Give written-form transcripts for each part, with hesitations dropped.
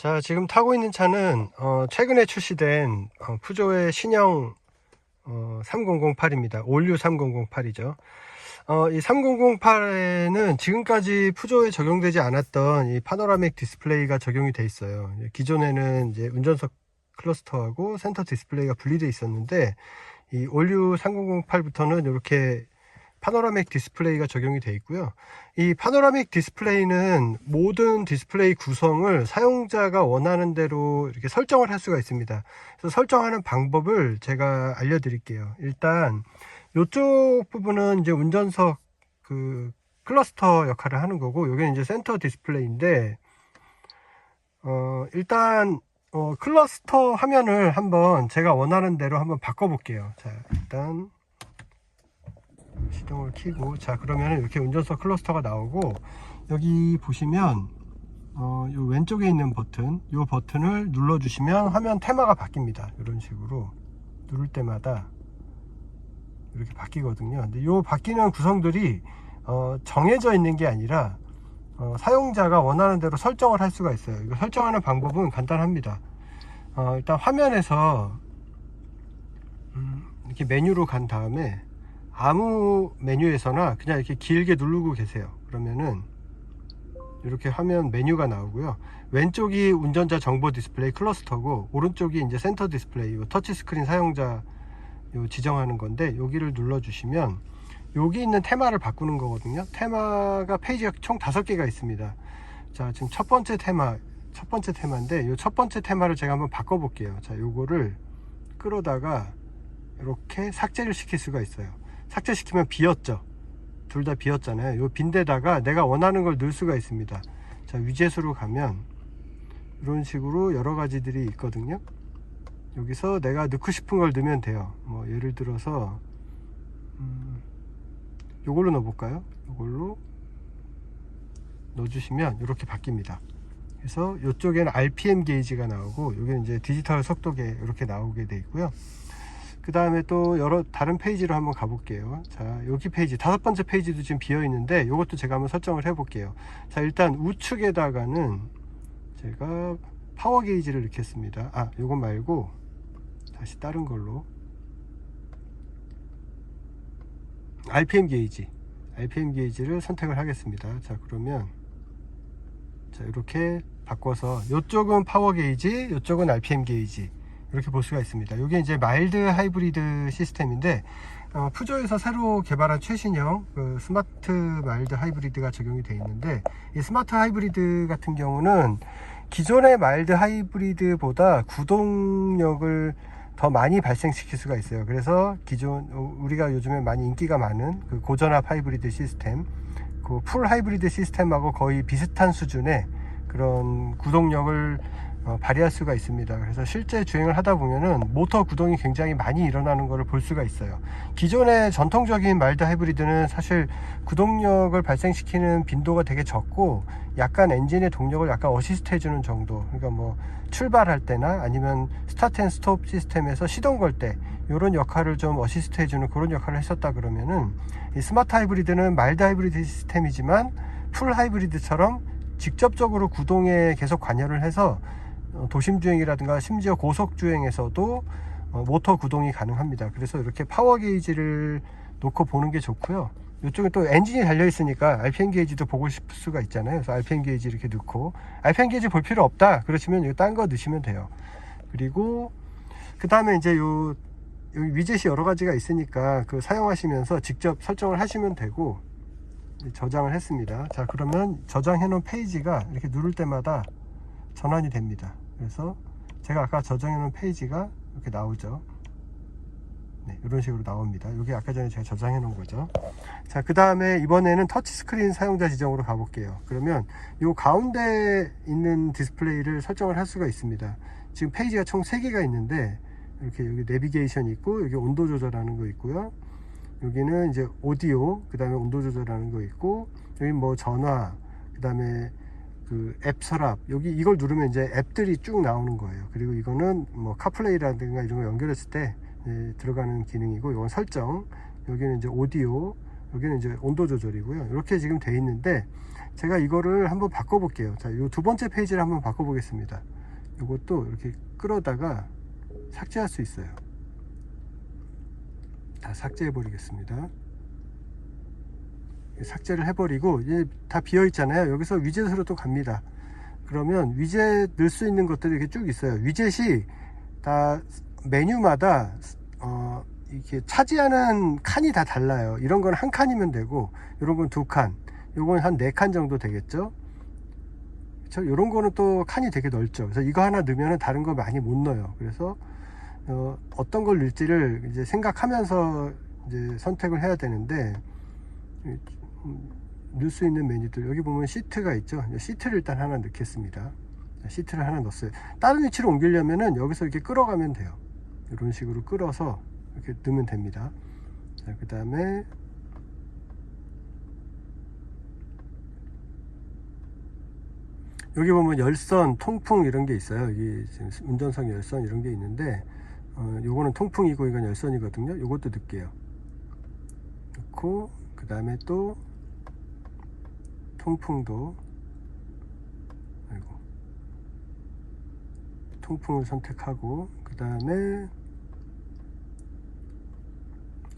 자, 지금 타고 있는 차는 최근에 출시된 푸조의 신형 3008입니다. 올류 3008이죠. 이 3008에는 지금까지 푸조에 적용되지 않았던 이 파노라믹 디스플레이가 적용이 돼 있어요. 기존에는 이제 운전석 클러스터하고 센터 디스플레이가 분리되어 있었는데, 이 올류 3008부터는 이렇게 파노라믹 디스플레이가 적용이 되어 있고요. 이 파노라믹 디스플레이는 모든 디스플레이 구성을 사용자가 원하는 대로 이렇게 설정을 할 수가 있습니다. 그래서 설정하는 방법을 제가 알려드릴게요. 일단 이쪽 부분은 이제 운전석 그 클러스터 역할을 하는 거고, 여기는 이제 센터 디스플레이인데, 일단 클러스터 화면을 한번 제가 원하는 대로 한번 바꿔볼게요. 자, 일단 시동을 켜고, 자, 그러면 이렇게 운전석 클러스터가 나오고, 여기 보시면 요 왼쪽에 있는 버튼, 요 버튼을 눌러 주시면 화면 테마가 바뀝니다. 이런 식으로 누를 때마다 이렇게 바뀌거든요. 근데 요 바뀌는 구성들이 정해져 있는 게 아니라 사용자가 원하는 대로 설정을 할 수가 있어요. 이거 설정하는 방법은 간단합니다. 일단 화면에서 이렇게 메뉴로 간 다음에 아무 메뉴에서나 그냥 이렇게 길게 누르고 계세요. 그러면은 이렇게 화면 메뉴가 나오고요. 왼쪽이 운전자 정보 디스플레이 클러스터고, 오른쪽이 이제 센터 디스플레이, 터치 스크린 사용자 지정하는 건데, 여기를 눌러 주시면 여기 있는 테마를 바꾸는 거거든요. 테마가 페이지가 총 5개가 있습니다. 자, 지금 첫 번째 테마인데, 이 첫 번째 테마를 제가 한번 바꿔 볼게요. 자, 요거를 끌어다가 이렇게 삭제를 시킬 수가 있어요. 삭제시키면 비었죠. 둘 다 비었잖아요. 요 빈데다가 내가 원하는 걸 넣을 수가 있습니다. 자, 위젯으로 가면 이런 식으로 여러 가지들이 있거든요. 여기서 내가 넣고 싶은 걸 넣으면 돼요. 뭐 예를 들어서 요걸로 넣어볼까요? 요걸로 넣어주시면 이렇게 바뀝니다. 그래서 이쪽에는 RPM 게이지가 나오고, 여기는 이제 디지털 속도계 이렇게 나오게 돼 있고요. 그 다음에 또 여러 다른 페이지로 한번 가볼게요. 자, 여기 페이지 5번째 페이지도 지금 비어 있는데, 이것도 제가 한번 설정을 해 볼게요. 자, 일단 우측에다가는 제가 파워 게이지를 넣겠습니다. 요건 말고 다시 다른 걸로 RPM 게이지를 선택을 하겠습니다. 자, 그러면 자, 이렇게 바꿔서 이쪽은 파워 게이지, 이쪽은 RPM 게이지, 이렇게 볼 수가 있습니다. 이게 이제 마일드 하이브리드 시스템인데, 푸조에서 새로 개발한 최신형 스마트 마일드 하이브리드가 적용이 되어 있는데, 이 스마트 하이브리드 같은 경우는 기존의 마일드 하이브리드보다 구동력을 더 많이 발생시킬 수가 있어요. 그래서 기존 우리가 요즘에 많이 인기가 많은 그 고전압 하이브리드 시스템, 그 풀 하이브리드 시스템하고 거의 비슷한 수준의 그런 구동력을 발휘할 수가 있습니다. 그래서 실제 주행을 하다 보면은 모터 구동이 굉장히 많이 일어나는 것을 볼 수가 있어요. 기존의 전통적인 마일드 하이브리드는 사실 구동력을 발생시키는 빈도가 되게 적고, 약간 엔진의 동력을 약간 어시스트 해주는 정도, 그러니까 뭐 출발할 때나 아니면 스타트 앤 스톱 시스템에서 시동 걸 때 이런 역할을 좀 어시스트 해주는 그런 역할을 했었다 그러면은, 이 스마트 하이브리드는 마일드 하이브리드 시스템이지만 풀 하이브리드처럼 직접적으로 구동에 계속 관여를 해서 도심 주행이라든가 심지어 고속 주행에서도 모터 구동이 가능합니다. 그래서 이렇게 파워 게이지를 놓고 보는 게 좋고요. 이쪽에 또 엔진이 달려 있으니까 RPM 게이지도 보고 싶을 수가 있잖아요. 그래서 RPM 게이지 이렇게 넣고, RPM 게이지 볼 필요 없다 그러시면 이거 딴 거 넣으시면 돼요. 그리고 그 다음에 이제 여기 위젯이 여러 가지가 있으니까 그 사용하시면서 직접 설정을 하시면 되고, 저장을 했습니다. 자, 그러면 저장해 놓은 페이지가 이렇게 누를 때마다 전환이 됩니다. 그래서 제가 아까 저장해 놓은 페이지가 이렇게 나오죠. 네, 이런 식으로 나옵니다. 이게 아까 전에 제가 저장해 놓은 거죠. 자, 그 다음에 이번에는 터치스크린 사용자 지정으로 가볼게요. 그러면 이 가운데 있는 디스플레이를 설정을 할 수가 있습니다. 지금 페이지가 총 3개가 있는데, 이렇게 여기 내비게이션이 있고, 여기 온도 조절하는 거 있고요. 여기는 이제 오디오, 그 다음에 온도 조절하는 거 있고, 여기 뭐 전화, 그 다음에 그 앱 서랍, 여기 이걸 누르면 이제 앱들이 쭉 나오는 거예요. 그리고 이거는 뭐 카플레이라든가 이런 거 연결했을 때 들어가는 기능이고, 이건 설정, 여기는 이제 오디오, 여기는 이제 온도 조절이고요. 이렇게 지금 돼 있는데 제가 이거를 한번 바꿔 볼게요. 자, 요 두 번째 페이지를 한번 바꿔 보겠습니다. 이것도 이렇게 끌어다가 삭제할 수 있어요. 다 삭제해 버리겠습니다. 삭제를 해버리고 이제 다 비어 있잖아요. 여기서 위젯으로 또 갑니다. 그러면 위젯 넣을 수 있는 것들이 이렇게 쭉 있어요. 위젯이 다 메뉴마다 이렇게 차지하는 칸이 다 달라요. 이런 건 한 칸이면 되고, 이런 건 두 칸, 요건 한 4칸 정도 되겠죠. 그렇죠? 이런 거는 또 칸이 되게 넓죠. 그래서 이거 하나 넣으면 다른 거 많이 못 넣어요. 그래서 어떤 걸 넣을지를 이제 생각하면서 이제 선택을 해야 되는데, 넣을 수 있는 메뉴들 여기 보면 시트가 있죠. 시트를 일단 하나 넣겠습니다. 시트를 하나 넣었어요. 다른 위치로 옮기려면은 여기서 이렇게 끌어가면 돼요. 이런 식으로 끌어서 이렇게 넣으면 됩니다. 그 다음에 여기 보면 열선, 통풍 이런 게 있어요. 여기 지금 운전석 열선 이런 게 있는데 요거는 통풍이고 이건 열선이거든요. 요것도 넣을게요. 넣고 그 다음에 또 통풍도, 아이고, 통풍을 선택하고 그 다음에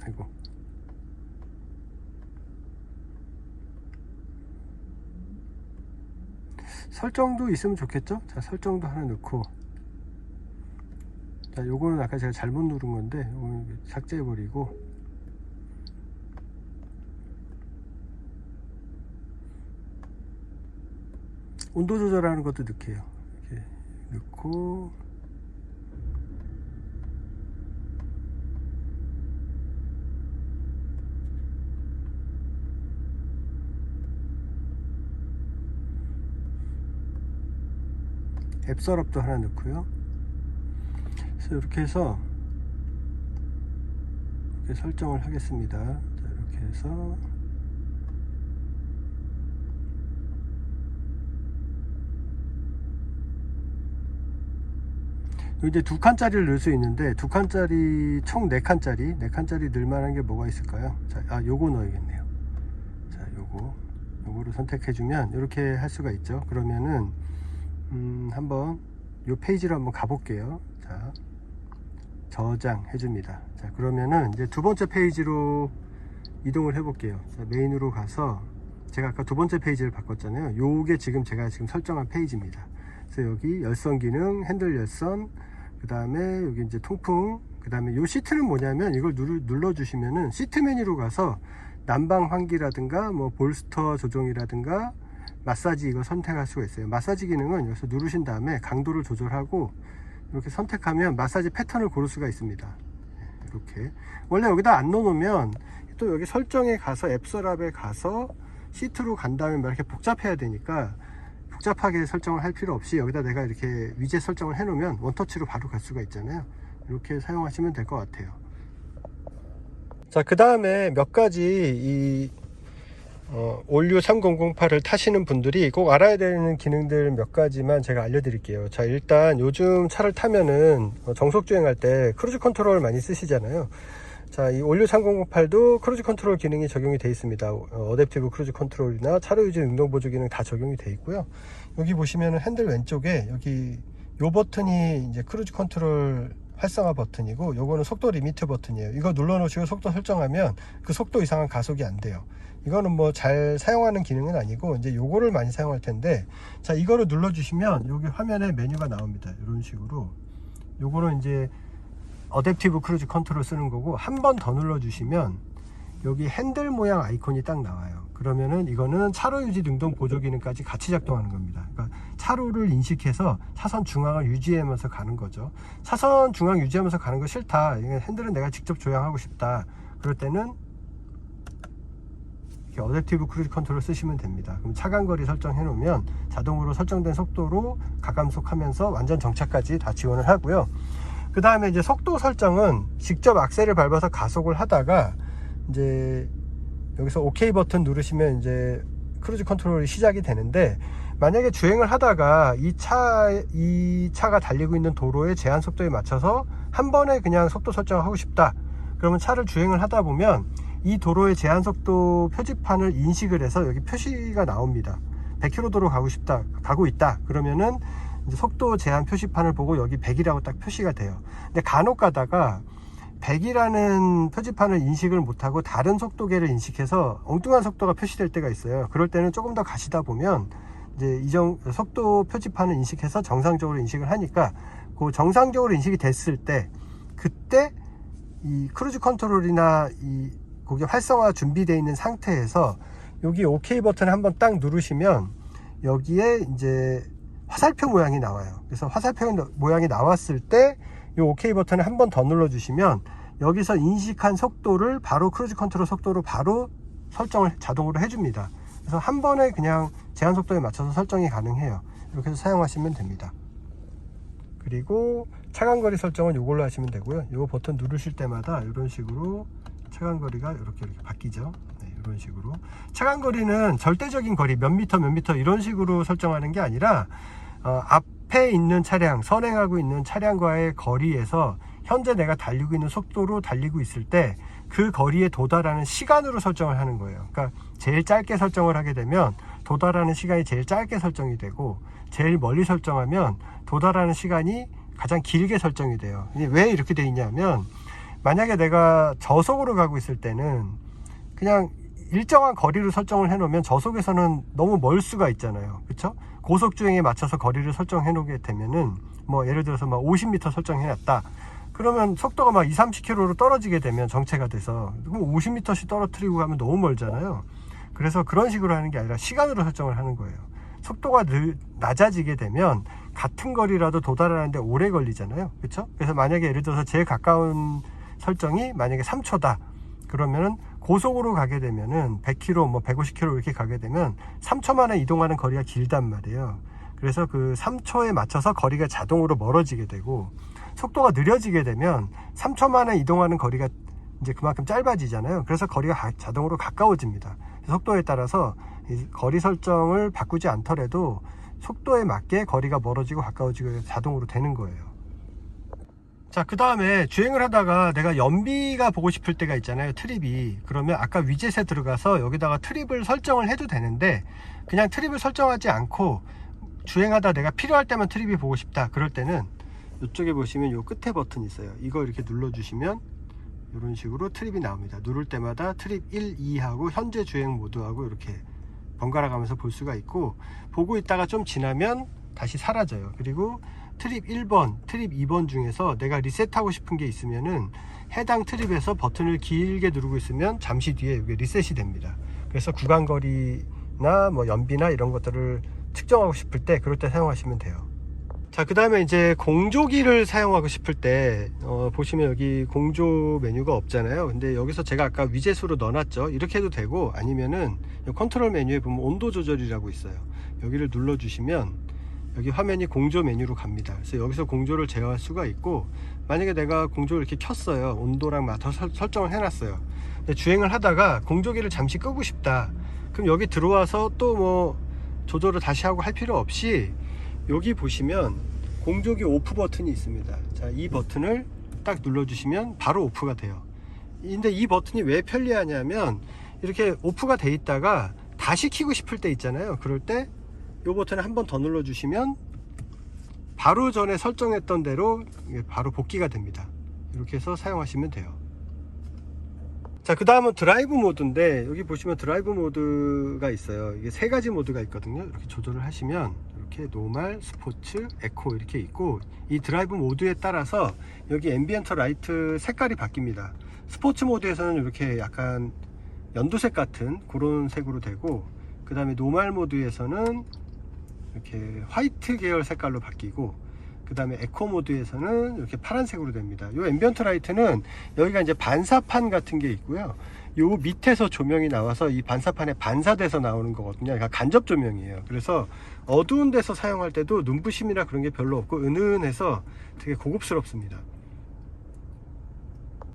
아이고, 설정도 있으면 좋겠죠. 자, 설정도 하나 넣고, 자, 요거는 아까 제가 잘못 누른 건데 요거는 삭제해 버리고, 온도 조절하는 것도 넣게요. 이렇게 넣고, 앱 서랍도 하나 넣고요. 그래서 이렇게 해서 이렇게 설정을 하겠습니다. 자, 이렇게 해서 이제 2칸짜리를 넣을 수 있는데 2칸짜리 총 4칸짜리 넣을 만한 게 뭐가 있을까요? 자, 요거 넣어야겠네요. 자, 요거를 선택해 주면 이렇게 할 수가 있죠. 그러면은 한번 요 페이지로 한번 가볼게요. 자, 저장해 줍니다. 자, 그러면은 이제 두 번째 페이지로 이동을 해 볼게요. 자, 메인으로 가서 제가 아까 두 번째 페이지를 바꿨잖아요. 요게 지금 제가 지금 설정한 페이지입니다. 그래서 여기 열선 기능, 핸들 열선, 그 다음에 여기 이제 통풍, 그 다음에 요 시트는 뭐냐면 이걸 눌러 주시면은 시트 메뉴로 가서 난방 환기라든가 뭐 볼스터 조정이라든가 마사지 이거 선택할 수가 있어요. 마사지 기능은 여기서 누르신 다음에 강도를 조절하고 이렇게 선택하면 마사지 패턴을 고를 수가 있습니다. 이렇게 원래 여기다 안 넣어놓으면 또 여기 설정에 가서 앱 서랍에 가서 시트로 간 다음에 막 이렇게 복잡해야 되니까 복잡하게 설정을 할 필요 없이 여기다 내가 이렇게 위젯 설정을 해 놓으면 원터치로 바로 갈 수가 있잖아요. 이렇게 사용하시면 될 것 같아요. 자, 그 다음에 몇 가지 이 올류 3008을 타시는 분들이 꼭 알아야 되는 기능들 몇 가지만 제가 알려드릴게요. 자, 일단 요즘 차를 타면은 정속 주행할 때 크루즈 컨트롤 많이 쓰시잖아요. 자, 이 올류 3008도 크루즈 컨트롤 기능이 적용이 되어 있습니다. 어댑티브 크루즈 컨트롤이나 차로 유지 능동 보조 기능 다 적용이 되어 있고요. 여기 보시면은 핸들 왼쪽에 여기 요 버튼이 이제 크루즈 컨트롤 활성화 버튼이고, 요거는 속도 리미트 버튼이에요. 이거 눌러 놓으시고 속도 설정하면 그 속도 이상은 가속이 안 돼요. 이거는 뭐 잘 사용하는 기능은 아니고 이제 요거를 많이 사용할 텐데, 자, 이거를 눌러 주시면 여기 화면에 메뉴가 나옵니다. 이런 식으로. 요거는 이제 어댑티브 크루즈 컨트롤 쓰는 거고, 한 번 더 눌러 주시면 여기 핸들 모양 아이콘이 딱 나와요. 그러면은 이거는 차로 유지 능동 보조 기능까지 같이 작동하는 겁니다. 그러니까 차로를 인식해서 차선 중앙을 유지하면서 가는 거죠. 차선 중앙 유지하면서 가는 거 싫다, 핸들은 내가 직접 조향하고 싶다, 그럴 때는 이렇게 어댑티브 크루즈 컨트롤 쓰시면 됩니다. 그럼 차간거리 설정해 놓으면 자동으로 설정된 속도로 가감속하면서 완전 정차까지 다 지원을 하고요. 그 다음에 이제 속도 설정은 직접 악셀을 밟아서 가속을 하다가 이제 여기서 OK 버튼 누르시면 이제 크루즈 컨트롤이 시작이 되는데, 만약에 주행을 하다가 이 차가 달리고 있는 도로의 제한 속도에 맞춰서 한 번에 그냥 속도 설정을 하고 싶다, 그러면 차를 주행을 하다 보면 이 도로의 제한속도 표지판을 인식을 해서 여기 표시가 나옵니다. 100km 도로 가고 있다 그러면은 이제 속도 제한 표시판을 보고 여기 100이라고 딱 표시가 돼요. 근데 간혹 가다가 100이라는 표지판을 인식을 못하고 다른 속도계를 인식해서 엉뚱한 속도가 표시될 때가 있어요. 그럴 때는 조금 더 가시다 보면 이제 속도 표지판을 인식해서 정상적으로 인식을 하니까 그 정상적으로 인식이 됐을 때 그때 이 크루즈 컨트롤이나 이 거기 활성화 준비되어 있는 상태에서 여기 OK 버튼 한번 딱 누르시면 여기에 이제 화살표 모양이 나와요. 그래서 화살표 모양이 나왔을 때 이 OK 버튼을 한 번 더 눌러 주시면 여기서 인식한 속도를 바로 크루즈 컨트롤 속도로 바로 설정을 자동으로 해줍니다. 그래서 한 번에 그냥 제한 속도에 맞춰서 설정이 가능해요. 이렇게 해서 사용하시면 됩니다. 그리고 차간거리 설정은 이걸로 하시면 되고요. 이 버튼 누르실 때마다 이런 식으로 차간거리가 이렇게 바뀌죠. 네, 이런 식으로 차간거리는 절대적인 거리 몇 미터 이런 식으로 설정하는 게 아니라 앞에 있는 차량, 선행하고 있는 차량과의 거리에서 현재 내가 달리고 있는 속도로 달리고 있을 때 그 거리에 도달하는 시간으로 설정을 하는 거예요. 그러니까 제일 짧게 설정을 하게 되면 도달하는 시간이 제일 짧게 설정이 되고, 제일 멀리 설정하면 도달하는 시간이 가장 길게 설정이 돼요. 왜 이렇게 돼 있냐면, 만약에 내가 저속으로 가고 있을 때는 그냥 일정한 거리로 설정을 해 놓으면 저속에서는 너무 멀 수가 있잖아요. 그쵸? 고속주행에 맞춰서 거리를 설정해 놓게 되면은 뭐 예를 들어서 막 50m 설정해 놨다. 그러면 속도가 막 20-30km로 떨어지게 되면 정체가 돼서 그럼 50m씩 떨어뜨리고 가면 너무 멀잖아요. 그래서 그런 식으로 하는 게 아니라 시간으로 설정을 하는 거예요. 속도가 낮아지게 되면 같은 거리라도 도달하는데 오래 걸리잖아요. 그렇죠? 그래서 만약에 예를 들어서 제일 가까운 설정이 만약에 3초다. 그러면은 고속으로 가게 되면은 100km, 뭐 150km 이렇게 가게 되면 3초 만에 이동하는 거리가 길단 말이에요. 그래서 그 3초에 맞춰서 거리가 자동으로 멀어지게 되고, 속도가 느려지게 되면 3초 만에 이동하는 거리가 이제 그만큼 짧아지잖아요. 그래서 거리가 자동으로 가까워집니다. 속도에 따라서 거리 설정을 바꾸지 않더라도 속도에 맞게 거리가 멀어지고 가까워지고 자동으로 되는 거예요. 자, 그 다음에 주행을 하다가 내가 연비가 보고 싶을 때가 있잖아요. 트립이. 그러면 아까 위젯에 들어가서 여기다가 트립을 설정을 해도 되는데, 그냥 트립을 설정하지 않고 주행하다 내가 필요할 때만 트립이 보고 싶다. 그럴 때는 이쪽에 보시면 요 끝에 버튼이 있어요. 이거 이렇게 눌러주시면 이런 식으로 트립이 나옵니다. 누를 때마다 트립 1, 2하고 현재 주행 모드하고 이렇게 번갈아 가면서 볼 수가 있고, 보고 있다가 좀 지나면 다시 사라져요. 그리고 트립 1번, 트립 2번 중에서 내가 리셋하고 싶은 게 있으면은 해당 트립에서 버튼을 길게 누르고 있으면 잠시 뒤에 이게 리셋이 됩니다. 그래서 구간거리나 뭐 연비나 이런 것들을 측정하고 싶을 때, 그럴 때 사용하시면 돼요. 자, 그 다음에 이제 공조기를 사용하고 싶을 때 보시면 여기 공조 메뉴가 없잖아요. 근데 여기서 제가 아까 위젯으로 넣어놨죠. 이렇게 해도 되고, 아니면은 컨트롤 메뉴에 보면 온도 조절이라고 있어요. 여기를 눌러 주시면 여기 화면이 공조 메뉴로 갑니다. 그래서 여기서 공조를 제어할 수가 있고, 만약에 내가 공조를 이렇게 켰어요. 온도랑 맞춰서 설정을 해놨어요. 근데 주행을 하다가 공조기를 잠시 끄고 싶다. 그럼 여기 들어와서 또 뭐 조절을 다시 하고 할 필요 없이 여기 보시면 공조기 오프 버튼이 있습니다. 자, 이 버튼을 딱 눌러주시면 바로 오프가 돼요. 근데 이 버튼이 왜 편리하냐면, 이렇게 오프가 돼 있다가 다시 켜고 싶을 때 있잖아요. 그럴 때 이 버튼을 한 번 더 눌러주시면 바로 전에 설정했던 대로 바로 복귀가 됩니다. 이렇게 해서 사용하시면 돼요. 자, 그 다음은 드라이브 모드인데, 여기 보시면 드라이브 모드가 있어요. 이게 세 가지 모드가 있거든요. 이렇게 조절을 하시면 이렇게 노멀, 스포츠, 에코 이렇게 있고, 이 드라이브 모드에 따라서 여기 앰비언트 라이트 색깔이 바뀝니다. 스포츠 모드에서는 이렇게 약간 연두색 같은 그런 색으로 되고, 그 다음에 노멀 모드에서는 이렇게 화이트 계열 색깔로 바뀌고, 그 다음에 에코 모드에서는 이렇게 파란색으로 됩니다. 이 앰비언트 라이트는 여기가 이제 반사판 같은 게 있고요. 요 밑에서 조명이 나와서 이 반사판에 반사돼서 나오는 거거든요. 그러니까 간접 조명이에요. 그래서 어두운 데서 사용할 때도 눈부심이나 그런 게 별로 없고 은은해서 되게 고급스럽습니다.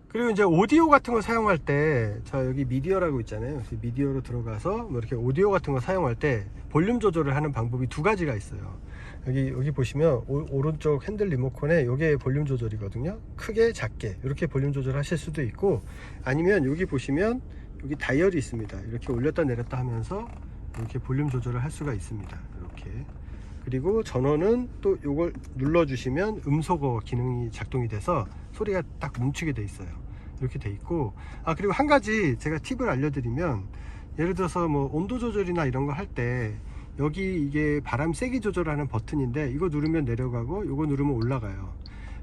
그리고 이제 오디오 같은 거 사용할 때, 자, 여기 미디어라고 있잖아요. 그래서 미디어로 들어가서 뭐 이렇게 오디오 같은 거 사용할 때 볼륨 조절을 하는 방법이 두 가지가 있어요. 여기 보시면 오른쪽 핸들 리모컨에 이게 볼륨 조절이거든요. 크게 작게 이렇게 볼륨 조절하실 수도 있고, 아니면 여기 보시면 여기 다이얼이 있습니다. 이렇게 올렸다 내렸다 하면서 이렇게 볼륨 조절을 할 수가 있습니다. 이렇게. 그리고 전원은 또 이걸 눌러주시면 음소거 기능이 작동이 돼서 소리가 딱 멈추게 돼 있어요. 이렇게 돼 있고, 그리고 한 가지 제가 팁을 알려드리면, 예를 들어서 뭐 온도 조절이나 이런 거 할 때 여기 이게 바람 세기 조절하는 버튼인데 이거 누르면 내려가고 이거 누르면 올라가요.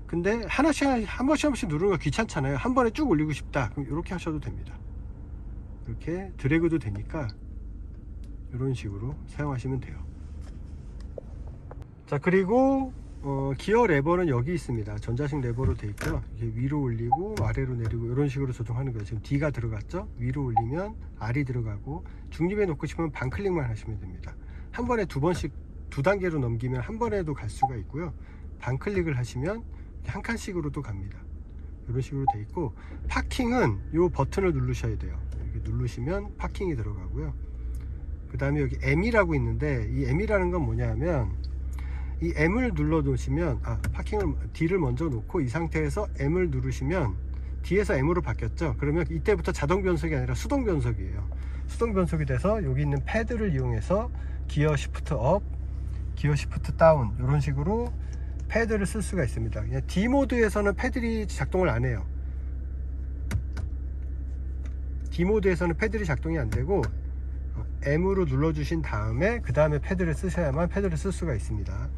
근데 하나씩 한 번씩 누르는 거 귀찮잖아요. 한 번에 쭉 올리고 싶다, 그럼 이렇게 하셔도 됩니다. 이렇게 드래그도 되니까 이런 식으로 사용하시면 돼요. 자, 그리고 기어 레버는 여기 있습니다. 전자식 레버로 되어 있죠. 이게 위로 올리고 아래로 내리고 이런 식으로 조정하는 거예요. 지금 D가 들어갔죠. 위로 올리면 R이 들어가고, 중립에 놓고 싶으면 반클릭만 하시면 됩니다. 한 번에 두 번씩, 두 단계로 넘기면 한 번에도 갈 수가 있고요. 반클릭을 하시면 한 칸씩으로도 갑니다. 이런 식으로 되어 있고, 파킹은 이 버튼을 누르셔야 돼요. 이렇게 누르시면 파킹이 들어가고요. 그 다음에 여기 M이라고 있는데, 이 M이라는 건 뭐냐 하면, 이 M을 눌러 놓으시면, 파킹을 D를 먼저 놓고 이 상태에서 M을 누르시면 D에서 M으로 바뀌었죠. 그러면 이때부터 자동 변속이 아니라 수동 변속이에요. 수동 변속이 돼서 여기 있는 패드를 이용해서 기어 시프트 업, 기어 시프트 다운, 이런 식으로 패드를 쓸 수가 있습니다. 그냥 D 모드에서는 패들이 작동을 안 해요. D 모드에서는 패들이 작동이 안 되고, M으로 눌러 주신 다음에 그 다음에 패드를 쓰셔야만 패드를 쓸 수가 있습니다.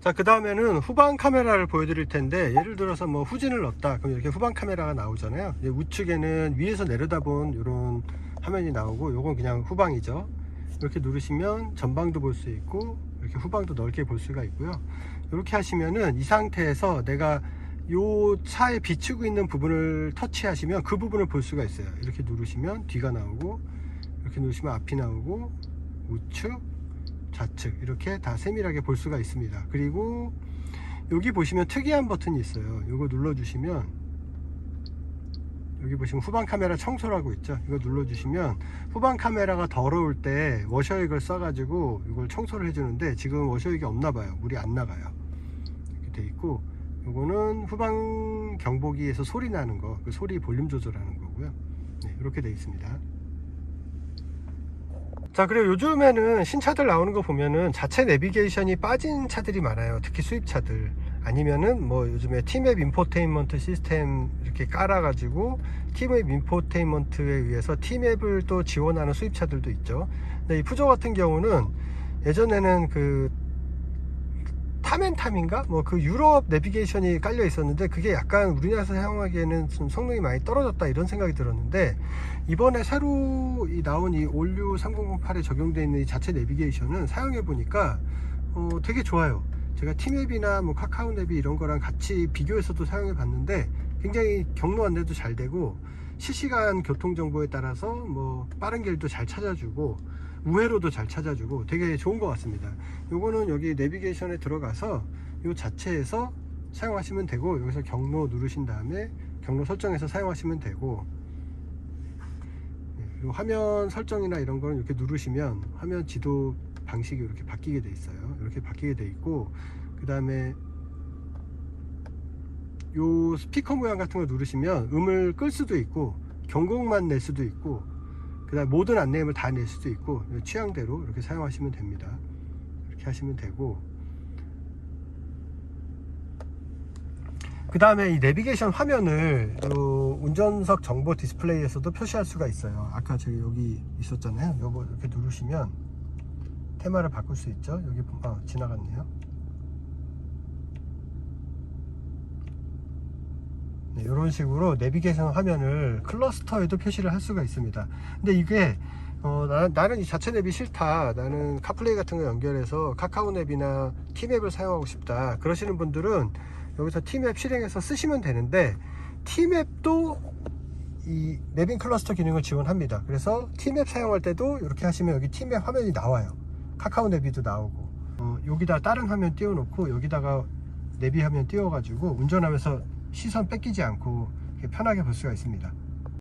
자, 그 다음에는 후방 카메라를 보여드릴 텐데, 예를 들어서 뭐 후진을 넣었다, 그럼 이렇게 후방 카메라가 나오잖아요. 우측에는 위에서 내려다본 이런 화면이 나오고, 요건 그냥 후방이죠. 이렇게 누르시면 전방도 볼 수 있고 이렇게 후방도 넓게 볼 수가 있고요. 이렇게 하시면은 이 상태에서 내가 요 차에 비추고 있는 부분을 터치하시면 그 부분을 볼 수가 있어요. 이렇게 누르시면 뒤가 나오고, 이렇게 누르시면 앞이 나오고, 우측, 좌측 이렇게 다 세밀하게 볼 수가 있습니다. 그리고 여기 보시면 특이한 버튼이 있어요. 이거 눌러주시면, 여기 보시면 후방 카메라 청소라고 있죠. 이거 눌러주시면 후방 카메라가 더러울 때 워셔액을 써가지고 이걸 청소를 해주는데, 지금 워셔액이 없나봐요. 물이 안 나가요. 이렇게 돼 있고, 이거는 후방 경보기에서 소리 나는 거, 그 소리 볼륨 조절하는 거고요. 네, 이렇게 돼 있습니다. 자, 그리고 요즘에는 신차들 나오는 거 보면은 자체 내비게이션이 빠진 차들이 많아요. 특히 수입차들. 아니면은 뭐 요즘에 티맵 인포테인먼트 시스템 이렇게 깔아가지고 티맵 인포테인먼트에 의해서 티맵을 또 지원하는 수입차들도 있죠. 근데 이 푸조 같은 경우는 예전에는 그 탐앤탐인가? 뭐 그 유럽 내비게이션이 깔려 있었는데, 그게 약간 우리나라에서 사용하기에는 좀 성능이 많이 떨어졌다 이런 생각이 들었는데, 이번에 새로 나온 이 올류 3008에 적용되어 있는 이 자체 내비게이션은 사용해 보니까 되게 좋아요. 제가 티맵이나 뭐 카카오맵이 이런 거랑 같이 비교해서도 사용해 봤는데, 굉장히 경로 안내도 잘 되고, 실시간 교통 정보에 따라서 뭐 빠른 길도 잘 찾아주고 우회로도 잘 찾아주고 되게 좋은 것 같습니다. 요거는 여기 내비게이션에 들어가서 요 자체에서 사용하시면 되고, 여기서 경로 누르신 다음에 경로 설정해서 사용하시면 되고, 요 화면 설정이나 이런 거는 이렇게 누르시면 화면 지도 방식이 이렇게 바뀌게 돼 있어요. 이렇게 바뀌게 돼 있고, 그 다음에 요 스피커 모양 같은 거 누르시면 음을 끌 수도 있고 경고음만 낼 수도 있고, 그 다음 모든 안내음을 다 낼 수도 있고, 취향대로 이렇게 사용하시면 됩니다. 이렇게 하시면 되고, 그 다음에 이 내비게이션 화면을 운전석 정보 디스플레이에서도 표시할 수가 있어요. 아까 저기 여기 있었잖아요. 요거 이렇게 누르시면 테마를 바꿀 수 있죠. 여기 지나갔네요. 네, 이런 식으로 내비게이션 화면을 클러스터에도 표시를 할 수가 있습니다. 근데 이게 나는 이 자체 맵이 싫다, 나는 카플레이 같은 거 연결해서 카카오 맵이나 티맵을 사용하고 싶다, 그러시는 분들은 여기서 티맵 실행해서 쓰시면 되는데, 티맵도 이 맵인 클러스터 기능을 지원합니다. 그래서 티맵 사용할 때도 이렇게 하시면 여기 티맵 화면이 나와요. 카카오 내비도 나오고, 여기다 다른 화면 띄워 놓고 여기다가 내비 화면 띄워 가지고 운전하면서 시선 뺏기지 않고 편하게 볼 수가 있습니다.